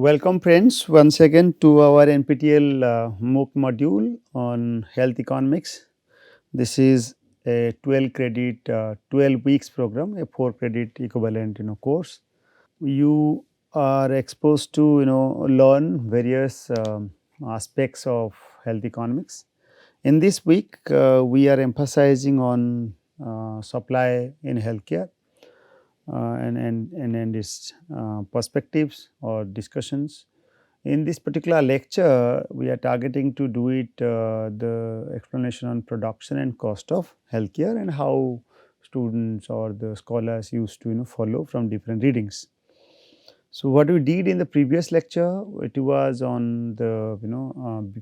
Welcome friends once again to our NPTEL MOOC module on health economics. This is a 12 credit 12 weeks program, a 4 credit equivalent course. You are exposed to learn various aspects of health economics. In this week we are emphasizing on supply in healthcare and its perspectives or discussions. In this particular lecture, we are targeting to do it the explanation on production and cost of healthcare and how students or the scholars used to follow from different readings. So, what we did in the previous lecture, it was on the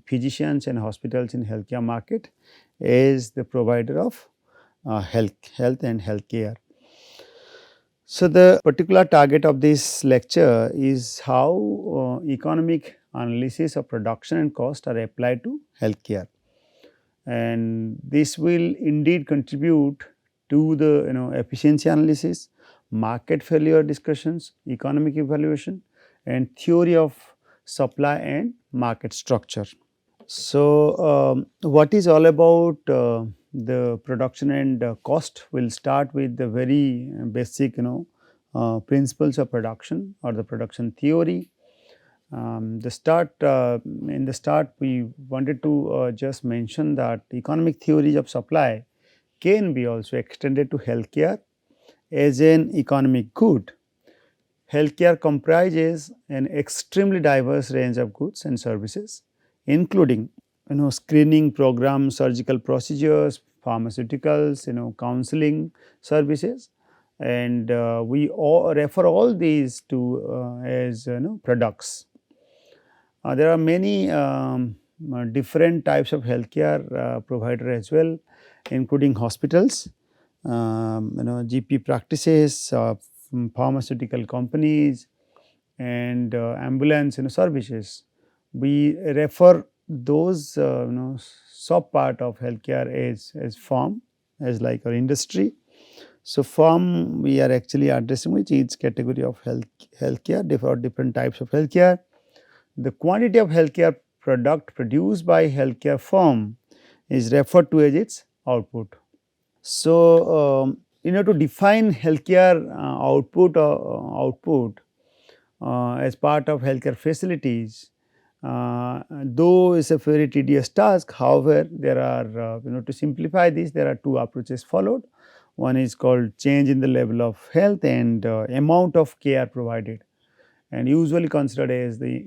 physicians and hospitals in healthcare market as the provider of health and healthcare. So, the particular target of this lecture is how economic analysis of production and cost are applied to healthcare, and this will indeed contribute to the efficiency analysis, market failure discussions, economic evaluation, and theory of supply and market structure. So, what is all about the production and cost? We'll start with the very basic principles of production or the production theory. In the start we wanted to just mention that economic theories of supply can be also extended to healthcare as an economic good. Healthcare comprises an extremely diverse range of goods and services, including screening programs, surgical procedures, pharmaceuticals, counseling services, and we all refer all these to as products. There are many different types of healthcare provider as well, including hospitals, GP practices, pharmaceutical companies, and ambulance services. We refer those sub part of healthcare as firm, as like our industry. So, firm we are actually addressing which each category of healthcare, different types of healthcare. The quantity of healthcare product produced by healthcare firm is referred to as its output. So, to define healthcare output as part of healthcare facilities, though is a very tedious task. However, there are to simplify this, there are two approaches followed. One is called change in the level of health and amount of care provided, and usually considered as the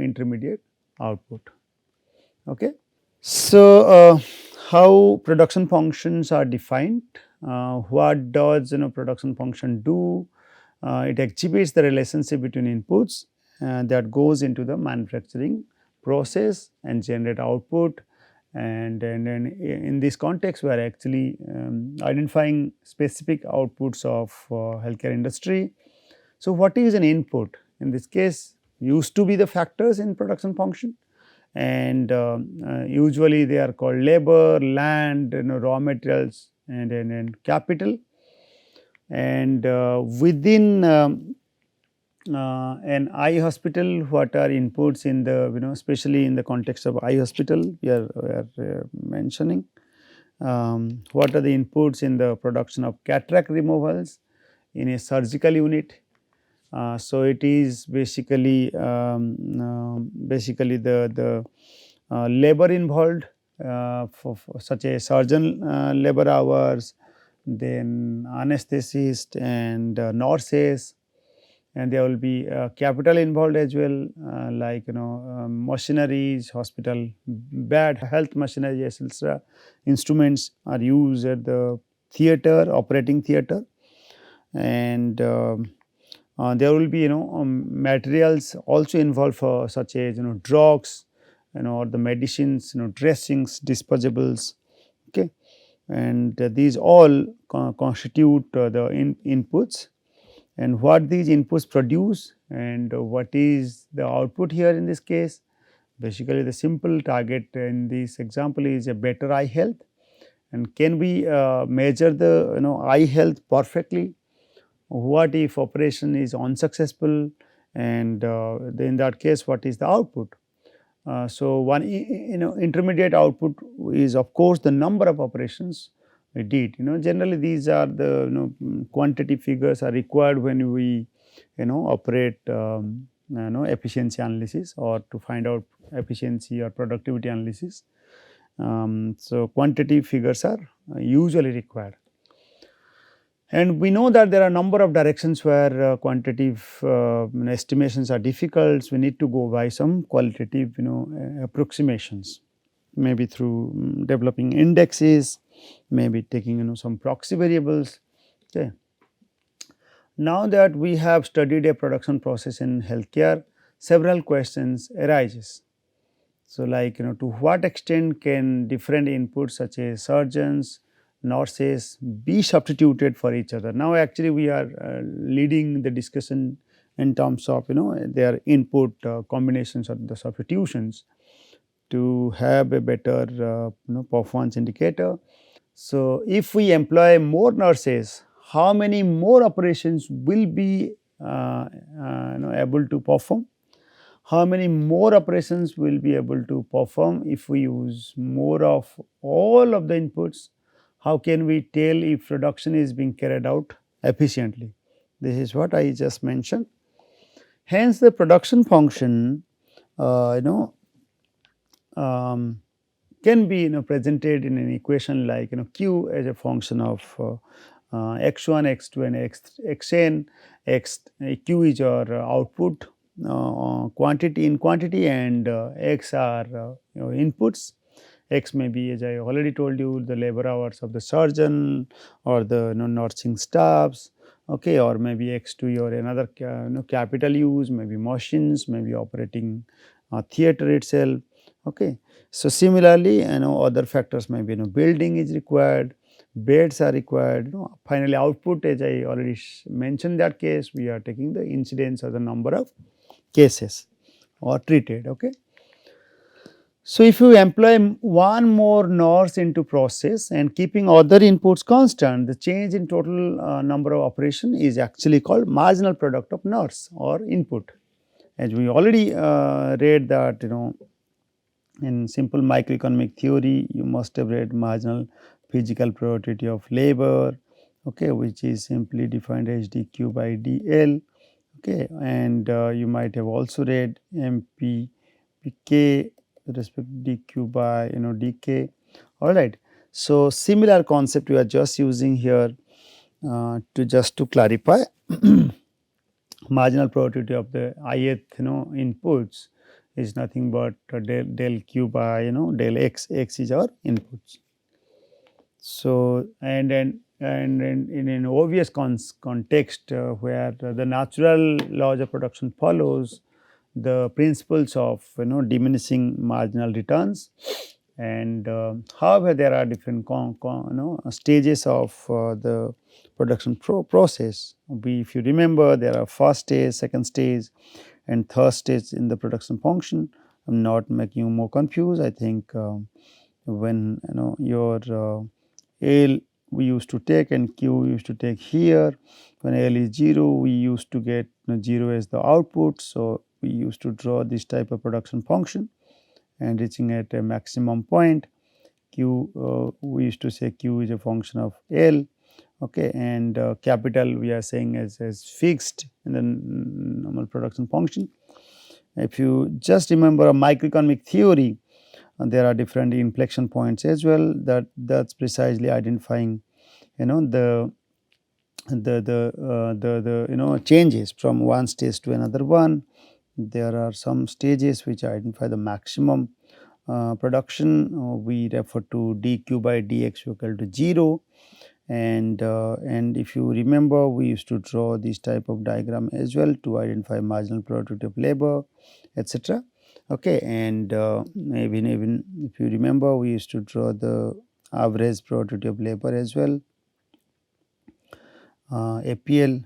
intermediate output. Okay. So, how production functions are defined? What does production function do? It exhibits the relationship between inputs that goes into the manufacturing process and generate output, and in this context we are actually identifying specific outputs of healthcare industry. So, what is an input? In this case used to be the factors in production function, and usually they are called labor, land, raw materials, and capital. And within an eye hospital, what are inputs in the especially in the context of eye hospital we are mentioning, what are the inputs in the production of cataract removals in a surgical unit. So, it is basically the labor involved for such a surgeon labor hours, then anesthetist and nurses, and there will be capital involved as well, like machineries, hospital bed, health machinery, etc. Instruments are used at the theater, operating theater, and there will be materials also involved for such as drugs, or the medicines, dressings, disposables. Okay, and these all constitute the inputs, and what these inputs produce and what is the output here in this case. Basically, the simple target in this example is a better eye health, and can we measure the eye health perfectly? What if operation is unsuccessful and in that case what is the output. So, one intermediate output is of course the number of operations we did. Generally these are the quantity figures are required when we operate efficiency analysis or to find out efficiency or productivity analysis. So, quantity figures are usually required. And we know that there are a number of directions where quantitative estimations are difficult. So, we need to go by some qualitative approximations, maybe through developing indexes, maybe taking some proxy variables. Okay. Now that we have studied a production process in healthcare, several questions arises. So, like to what extent can different inputs such as surgeons, nurses be substituted for each other? Now, actually we are leading the discussion in terms of their input combinations or the substitutions to have a better performance indicator. So, if we employ more nurses, how many more operations will be able to perform? How many more operations will be able to perform if we use more of all of the inputs? How can we tell if production is being carried out efficiently? This is what I just mentioned. Hence, the production function can be presented in an equation like q as a function of x1, x2 and xn. Q is your output quantity in quantity, and x are inputs. X may be, as I already told you, the labor hours of the surgeon or the nursing staffs, okay, or maybe x2 or another capital use, maybe machines, maybe operating theater itself. Okay. So, similarly other factors may be building is required, beds are required. Finally, output, as I already mentioned that case, we are taking the incidence of the number of cases or treated. Okay. So, if you employ one more nurse into process and keeping other inputs constant, the change in total number of operation is actually called marginal product of nurse or input. As we already read that in simple microeconomic theory, you must have read marginal physical productivity of labor, okay, which is simply defined as dq by dl. Okay, and you might have also read MPK with respect to dq by dk. All right. So, similar concept we are just using here to clarify marginal productivity of the ith inputs is nothing but del q by del x. X is our inputs. So, and in an obvious context where the natural laws of production follows the principles of diminishing marginal returns, and however there are different stages of the production process. If you remember, there are first stage, second stage and third stage in the production function. I am not making you more confused. I think when your L we used to take and Q we used to take here. When L is 0, we used to get 0 as the output. So, we used to draw this type of production function and reaching at a maximum point. Q we used to say Q is a function of L, okay, and capital we are saying as fixed in the normal production function. If you just remember a microeconomic theory, there are different inflection points as well, that's precisely identifying the changes from one stage to another one. There are some stages which identify the maximum production. We refer to dq by dx equal to 0, and if you remember, we used to draw this type of diagram as well to identify marginal productivity of labor, etc. Okay, and even if you remember, we used to draw the average productivity of labor as well, APL,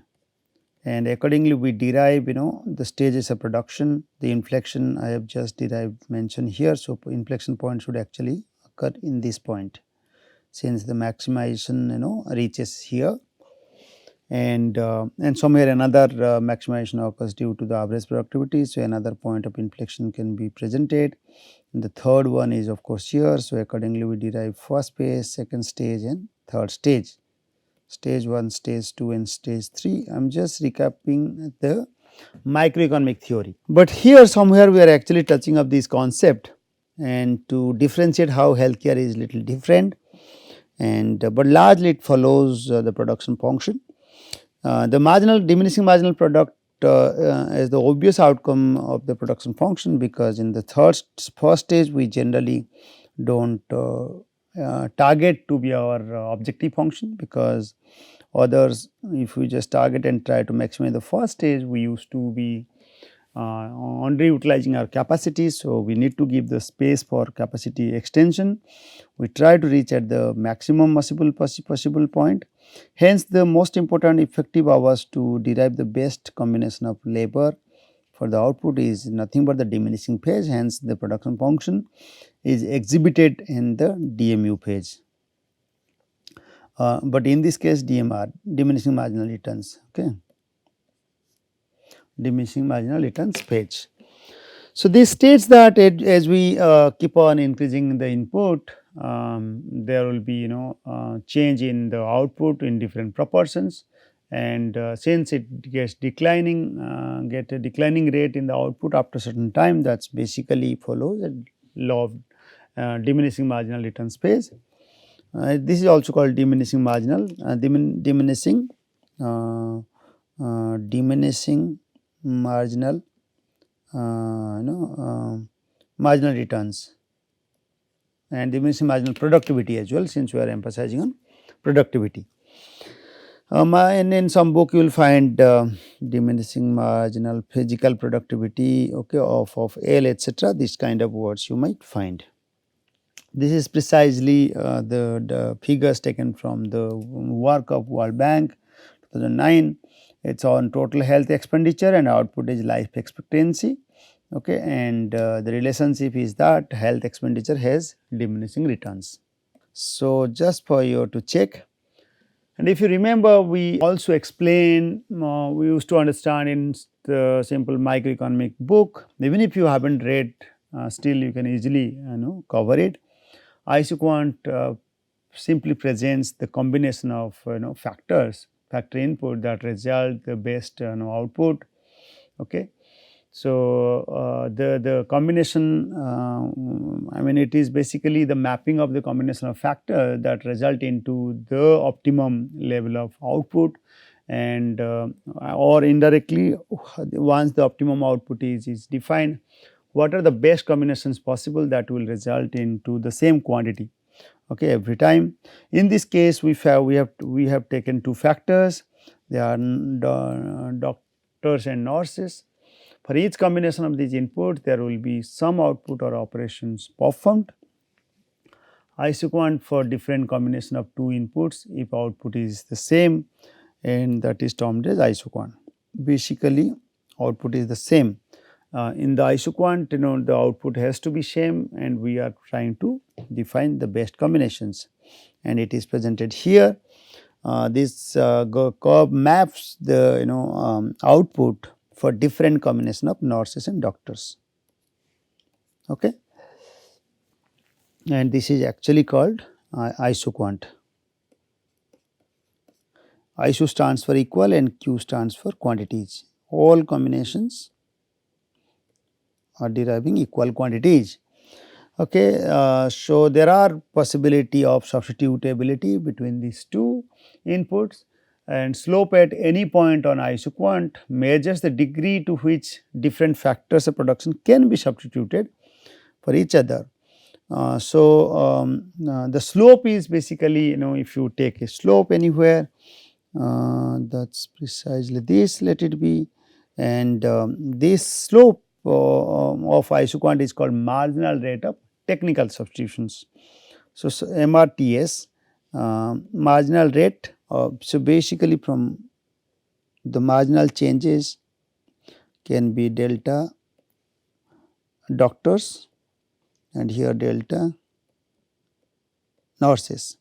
and accordingly we derive the stages of production. The inflection I have just mentioned here. So, inflection point should actually occur in this point, since the maximization reaches here. and somewhere another maximization occurs due to the average productivity. So, another point of inflection can be presented. And the third one is of course here. So, accordingly we derive first phase, second stage and third stage. Stage 1, stage 2 and stage 3. I am just recapping the microeconomic theory. But here somewhere we are actually touching up this concept, and to differentiate how healthcare is little different, and but largely it follows the production function. The diminishing marginal product is the obvious outcome of the production function, because in the first stage we generally do not target to be our objective function, because others, if we just target and try to maximize the first stage, we used to be underutilizing our capacity. So, we need to give the space for capacity extension. We try to reach at the maximum possible point. Hence, the most important effective hours to derive the best combination of labor for the output is nothing but the diminishing phase. Hence, the production function is exhibited in the DMU phase. But in this case DMR, diminishing marginal returns, okay, diminishing marginal returns phase. So, this states that as we keep on increasing the input, there will be change in the output in different proportions, and since it gets get a declining rate in the output after certain time, that is basically follows a law of diminishing marginal returns phase. This is also called diminishing marginal diminishing marginal marginal returns, and diminishing marginal productivity as well, since we are emphasizing on productivity. And in some book you will find diminishing marginal physical productivity, okay, of L, etc. This kind of words you might find. This is precisely the figures taken from the work of World Bank 2009. It is on total health expenditure and output is life expectancy, okay, and the relationship is that health expenditure has diminishing returns. So, just for you to check, and if you remember, we also explain, we used to understand in the simple microeconomic book. Even if you have not read, still you can easily cover it. Isoquant simply presents the combination of factor input that result the best output. Okay. So, the combination, I mean, it is basically the mapping of the combination of factors that result into the optimum level of output, and or indirectly, once the optimum output is defined, what are the best combinations possible that will result into the same quantity, okay, every time. In this case, we have taken two factors. They are doctors and nurses. For each combination of these inputs, there will be some output or operations performed. Isoquant for different combination of two inputs if output is the same, and that is termed as isoquant. Basically, output is the same. In the isoquant, the output has to be same, and we are trying to define the best combinations, and it is presented here. This curve maps the output for different combination of nurses and doctors, okay, and this is actually called isoquant. Iso stands for equal and Q stands for quantities. All combinations are deriving equal quantities. Okay, so there are possibility of substitutability between these two inputs, and slope at any point on isoquant measures the degree to which different factors of production can be substituted for each other. The slope is basically, if you take a slope anywhere, that is precisely this, let it be, and this slope of isoquant is called marginal rate of technical substitutions. So, MRTS, marginal rate. So, basically from the marginal changes can be delta doctors and here delta nurses.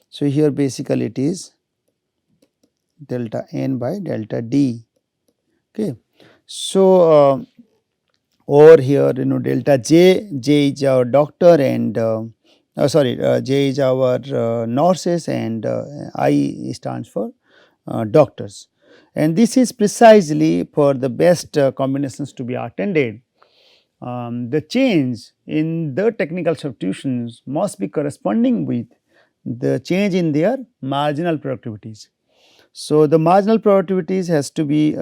So, here basically it is delta n by delta d. Okay. So, over here delta j is our doctor and j is our nurses and I stands for doctors, and this is precisely for the best combinations to be attended. The change in the technical substitutions must be corresponding with the change in their marginal productivities. So, the marginal productivities has to be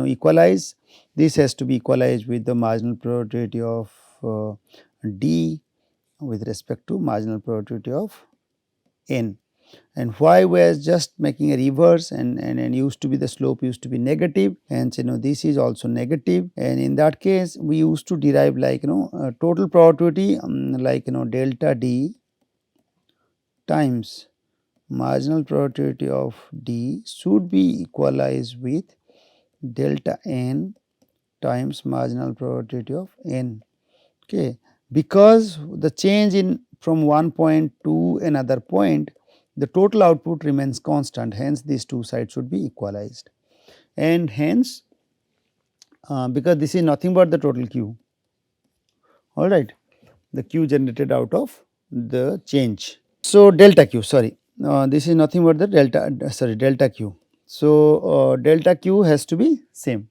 equalized. This has to be equalized with the marginal productivity of D with respect to marginal productivity of N. And why we are just making a reverse and used to be the slope used to be negative, hence this is also negative, and in that case we used to derive like total productivity like delta D times marginal productivity of D should be equalized with delta N times marginal productivity of N. Okay. Because the change in from one point to another point, the total output remains constant, hence these two sides should be equalized, and hence because this is nothing but the total Q, alright, the Q generated out of the change. So, delta Q, sorry, this is nothing but the delta Q. So, delta Q has to be same.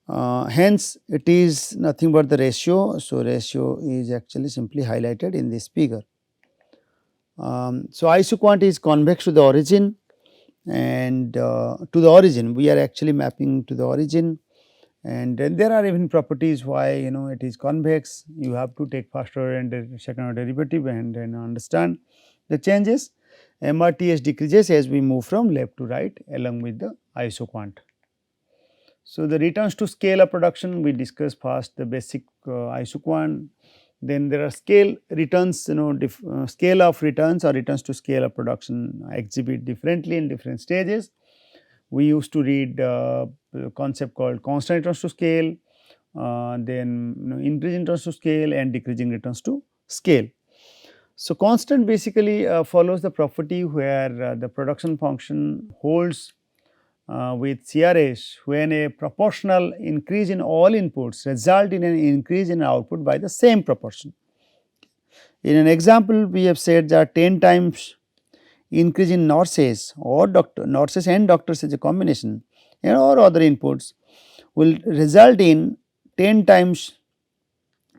Hence, it is nothing but the ratio. So, ratio is actually simply highlighted in this figure. So, isoquant is convex to the origin, and to the origin we are actually mapping to the origin, and then there are even properties why it is convex. You have to take first order and second order derivative and then understand the changes. MRTS decreases as we move from left to right along with the isoquant. So, the returns to scale of production we discussed first the basic isoquant, then there are scale returns scale of returns or returns to scale of production exhibit differently in different stages. We used to read a concept called constant returns to scale, then increasing returns to scale and decreasing returns to scale. So, constant basically follows the property where the production function holds with CRS when a proportional increase in all inputs result in an increase in output by the same proportion. In an example, we have said that 10 times increase in nurses or nurses and doctors as a combination or other inputs will result in 10 times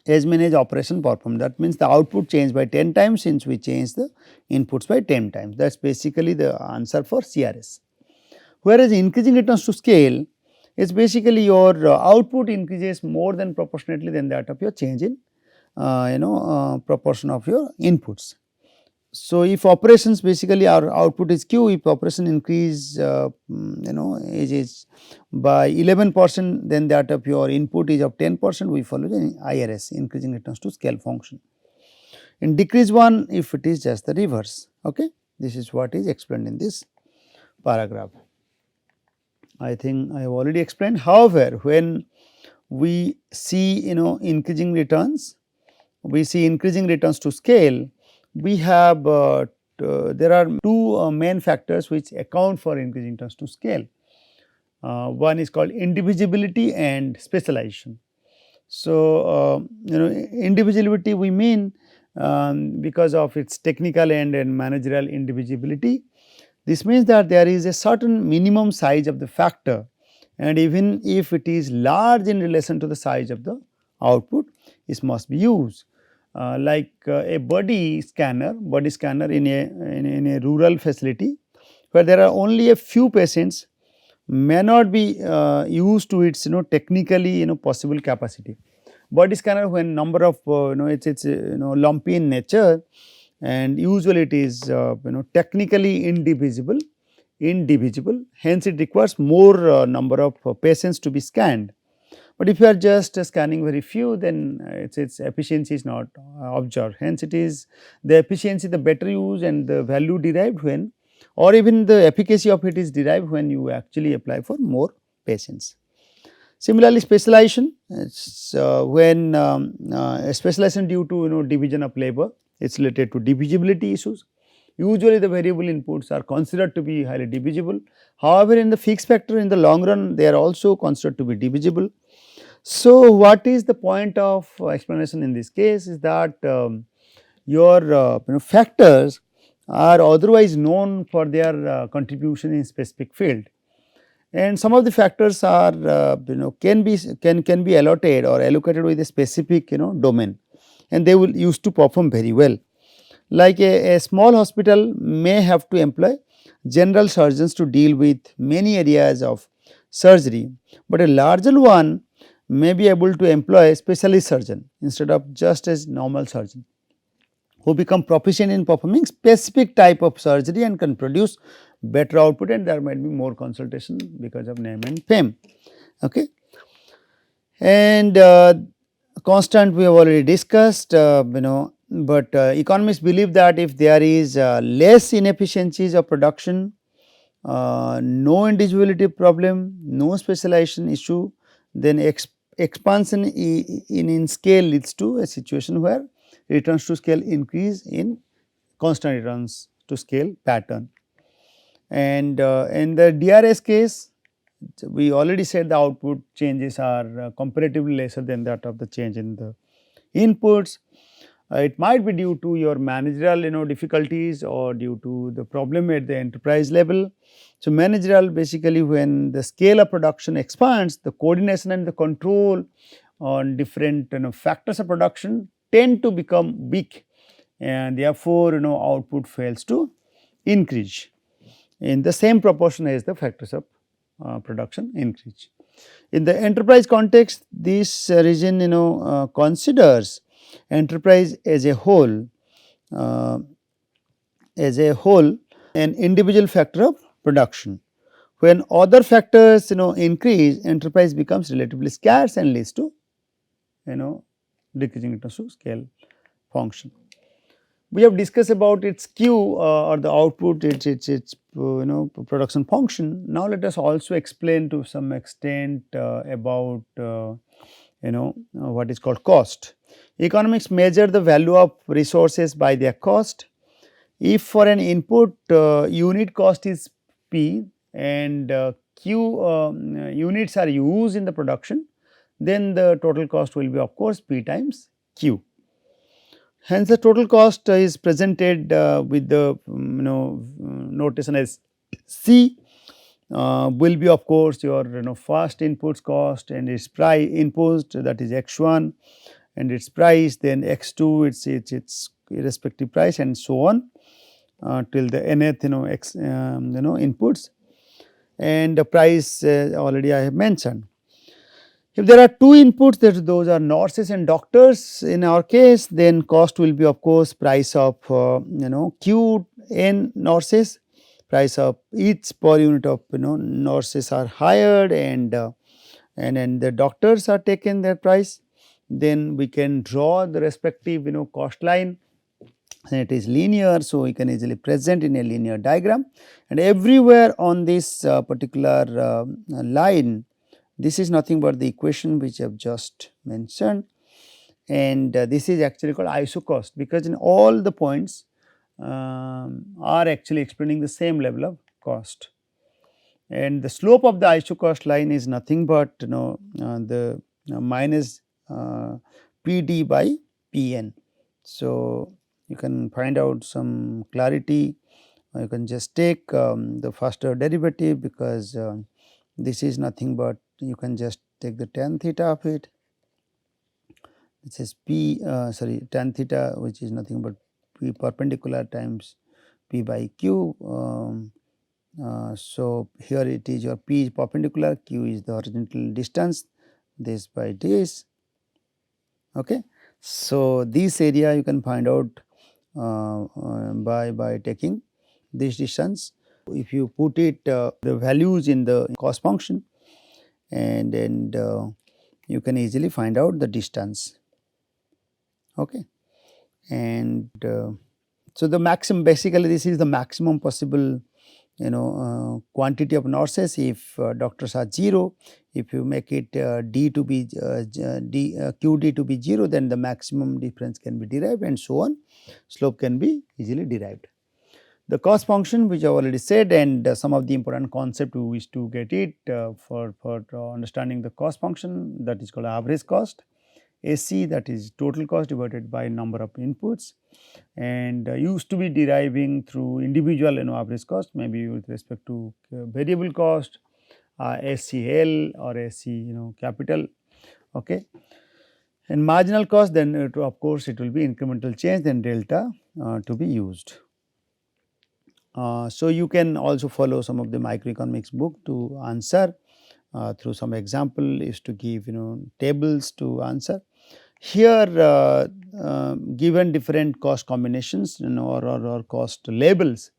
as many as operation performed. That means, the output changed by 10 times since we changed the inputs by 10 times. That is basically the answer for CRS. Whereas, increasing returns to scale is basically your output increases more than proportionately than that of your change in proportion of your inputs. So, if operations basically our output is Q, if operation increase is by 11% then that of your input is of 10%, we follow the IRS, increasing returns to scale function. In decrease one, if it is just the reverse. Okay. This is what is explained in this paragraph. I think I have already explained. However, when we see increasing returns, we see increasing returns to scale, we have there are two main factors which account for increasing returns to scale. One is called indivisibility and specialization. So, indivisibility we mean because of its technical and managerial indivisibility. This means that there is a certain minimum size of the factor, and even if it is large in relation to the size of the output, it must be used. Like a body scanner in a rural facility where there are only a few patients may not be used to its technically possible capacity. Body scanner, when number of it's lumpy in nature, and usually it is technically indivisible, hence it requires more number of patients to be scanned. But if you are just scanning very few, then its efficiency is not observed, hence it is the efficiency the better use and the value derived when, or even the efficacy of it is derived when you actually apply for more patients. Similarly, specialization, when specialization due to division of labor, it is related to divisibility issues. usually the variable inputs are considered to be highly divisible. However, in the fixed factor, in the long run they are also considered to be divisible. So, what is the point of explanation in this case is that your factors are otherwise known for their contribution in specific field, and some of the factors are can be allotted or allocated with a specific domain, and they will used to perform very well. Like a small hospital may have to employ general surgeons to deal with many areas of surgery, but a larger one may be able to employ a specialist surgeon instead of just as normal surgeon, who become proficient in performing specific type of surgery and can produce better output, and there might be more consultation because of name and fame. Okay. And constant we have already discussed, but economists believe that if there is less inefficiencies of production, no individuality problem, no specialization issue, then expansion in scale leads to a situation where returns to scale increase in constant returns to scale pattern. And in the DRS case, we already said the output changes are comparatively lesser than that of the change in the inputs. It might be due to your managerial difficulties or due to the problem at the enterprise level. So, managerial basically when the scale of production expands, the coordination and the control on different factors of production tend to become weak, and therefore, output fails to increase in the same proportion as the factors of production increase. In the enterprise context, this region considers enterprise as a whole an individual factor of production. When other factors increase, enterprise becomes relatively scarce and leads to decreasing returns to scale function. We have discussed about its Q or the output, its production function. Now, let us also explain to some extent about what is called cost. Economics measure the value of resources by their cost. If for an input unit cost is P and Q units are used in the production, then the total cost will be of course P times Q. Hence, the total cost is presented with the notation as C will be of course your first inputs cost and its price imposed, that is x1, and its price, then x2 its respective price, and so on till the nth inputs, and the price already I have mentioned. If there are two inputs, that those are nurses and doctors in our case, then cost will be of course price of Q n nurses, price of each per unit of nurses are hired, and then the doctors are taken their price. Then we can draw the respective cost line, and it is linear. So, we can easily present in a linear diagram, and everywhere on this particular line, this is nothing but the equation which I have just mentioned, and this is actually called isocost, because in all the points are actually explaining the same level of cost, and the slope of the isocost line is nothing but the minus PD by Pn. So, you can find out some clarity, you can just take the first order derivative, because this is nothing but you can just take the tan theta of it. This is P tan theta, which is nothing but P perpendicular times P by Q. So, here it is your P is perpendicular, Q is the horizontal distance, this by this. Okay. So, this area you can find out by taking this distance. If you put it the values in the cost function, and you can easily find out the distance. Okay. And so, the maximum, basically this is the maximum possible quantity of nurses if doctors are 0. If you make it D to be QD to be 0, then the maximum difference can be derived, and so on, slope can be easily derived. The cost function which I already said, and some of the important concept we wish to get it for understanding the cost function, that is called average cost. AC, that is total cost divided by number of inputs, and used to be deriving through individual average cost, maybe with respect to variable cost, SCL or SC capital. Okay. And marginal cost, then of course, it will be incremental change, then delta to be used. So, you can also follow some of the microeconomics book to answer through some example is to give tables to answer. Here given different cost combinations or cost labels,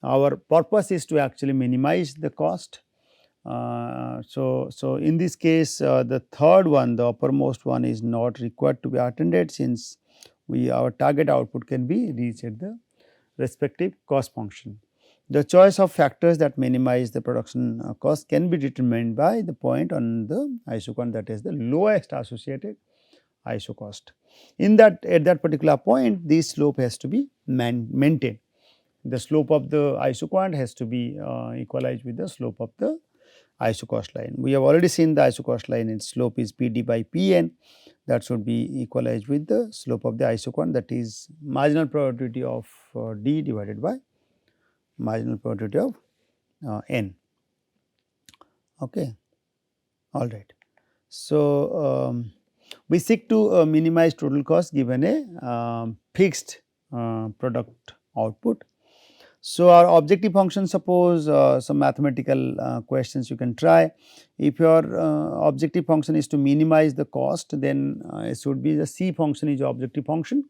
our purpose is to actually minimize the cost. So, in this case the third one, the uppermost one, is not required to be attended, since our target output can be reached at the respective cost function. The choice of factors that minimize the production cost can be determined by the point on the isoquant, that is the lowest associated iso cost. In that, at that particular point, this slope has to be maintained. The slope of the isoquant has to be equalized with the slope of the isocost line. We have already seen the isocost line, its slope is PD by Pn, that should be equalized with the slope of the isoquant, that is marginal probability of D divided by marginal probability of N. Okay. All right. So, we seek to minimize total cost given a fixed product output. So, our objective function, suppose some mathematical questions you can try. If your objective function is to minimize the cost, then it should be the C function is objective function.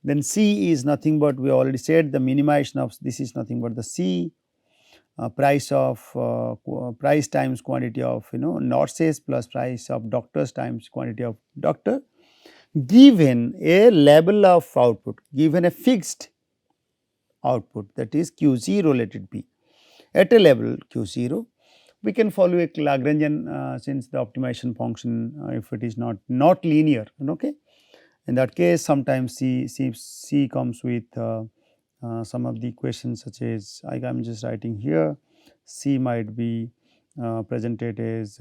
Then C is nothing but, we already said, the minimization of this is nothing but the C price times quantity of nurses plus price of doctors times quantity of doctor, given a level of output, given a fixed output, that is Q0 let it be at a level Q0. We can follow a Lagrangian since the optimization function if it is not linear. Okay. In that case, sometimes C comes with some of the equations, such as I am just writing here, C might be presented as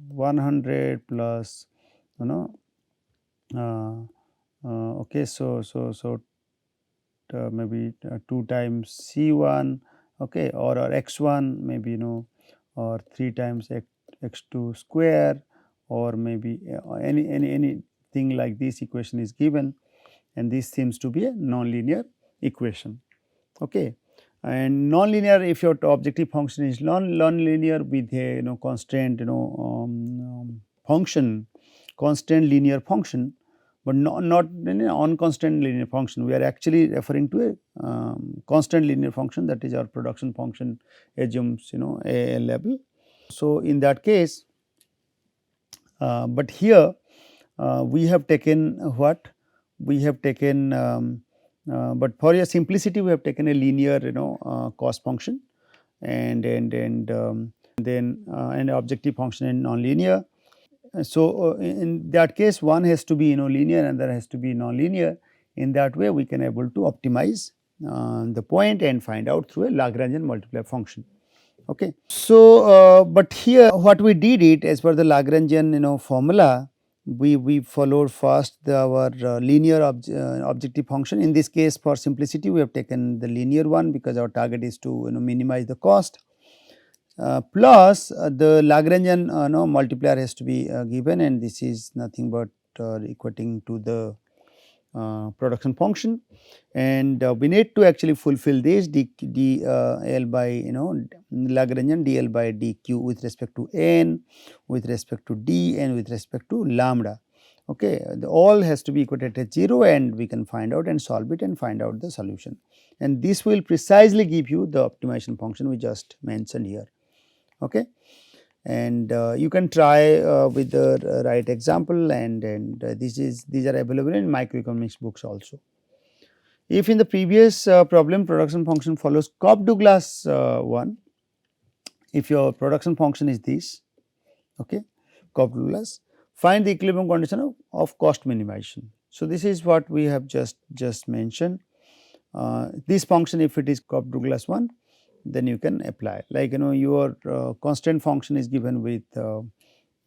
100 plus okay. So, maybe 2 times C1, okay, or x1 maybe or 3 times x2 square, or maybe anything like this equation is given, and this seems to be a non-linear equation. Okay. And non-linear, if your objective function is non-linear with a constant function, constant linear function, but not unconstant linear function. We are actually referring to a constant linear function, that is our production function assumes a level. So, in that case, but here we have taken what? We have taken but for your simplicity we have taken a linear cost function, and then an objective function and non-linear. So, in that case one has to be linear and there has to be non-linear. In that way we can able to optimize the point and find out through a Lagrangian multiplier function. Okay. So, but here what we did it as per the Lagrangian formula, we followed first our linear objective function. In this case, for simplicity we have taken the linear one, because our target is to minimize the cost. Plus the Lagrangian multiplier has to be given, and this is nothing but equating to the production function, and we need to actually fulfill this dl by Lagrangian dl by dq with respect to n, with respect to d, and with respect to lambda. Okay, all has to be equated at 0, and we can find out and solve it and find out the solution, and this will precisely give you the optimization function we just mentioned here. Okay. And you can try with the right example, and these are available in microeconomics books also. If in the previous problem production function follows Cobb-Douglas one, if your production function is this, okay, Cobb-Douglas, find the equilibrium condition of cost minimization. So, this is what we have just mentioned. this function, if it is Cobb-Douglas one, then you can apply. Like your constant function is given with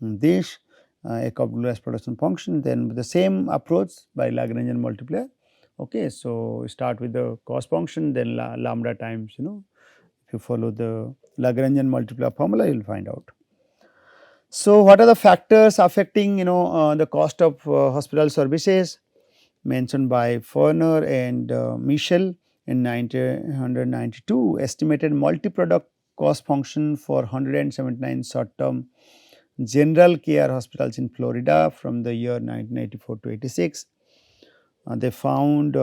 this a Cobb-Douglas production function, then with the same approach by Lagrangian multiplier. Okay, so start with the cost function, then lambda times if you follow the Lagrangian multiplier formula, you will find out. So, what are the factors affecting the cost of hospital services mentioned by Ferner and Michel in 1992? Estimated multi-product cost function for 179 short-term general care hospitals in Florida from the year 1984 to 86. They found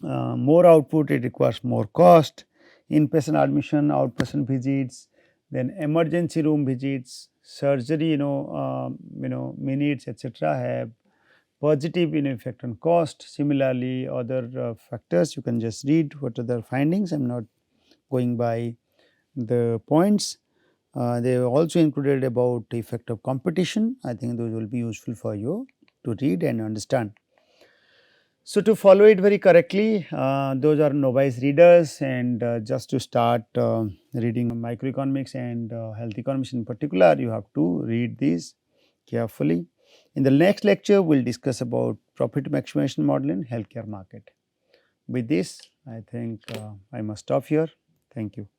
more output, it requires more cost. Inpatient admission, outpatient visits, then emergency room visits, surgery, minutes, etc., have positive effect on cost. Similarly, other factors you can just read what are the findings. I am not going by the points. They also included about the effect of competition. I think those will be useful for you to read and understand. So, to follow it very correctly, those are novice readers, and just to start reading microeconomics and health economics in particular, you have to read these carefully. In the next lecture, we will discuss about profit maximization model in healthcare market. With this, I think I must stop here. Thank you.